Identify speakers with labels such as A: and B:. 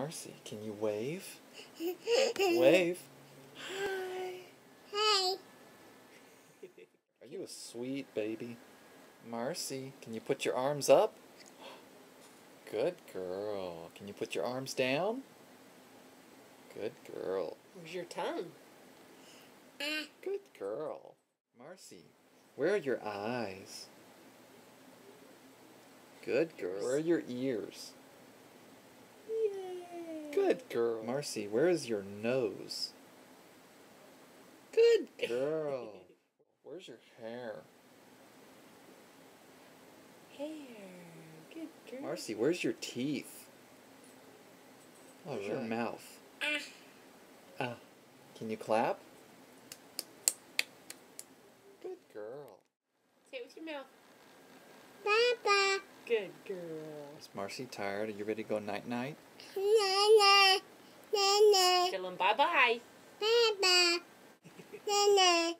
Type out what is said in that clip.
A: Marcy, can you wave? Wave. Hi.
B: Hi.
A: Are you a sweet baby? Marcy, can you put your arms up? Good girl. Can you put your arms down? Good girl.
C: Where's your tongue?
A: Good girl. Marcy, where are your eyes? Good girl. Where are your ears?
C: Yay.
A: Good girl. Marcy, where is your nose?
C: Good
A: Girl. Where's your hair?
C: Hair. Good girl.
A: Marcy, where's your teeth? Where's your mouth? Can you clap? Good girl.
C: Say it with your mouth.
B: Papa.
C: Good girl.
A: Is Marcy tired? Are you ready to go night-night?
B: Nana. Nana.
C: Tell them bye-bye.
B: Papa. Nana.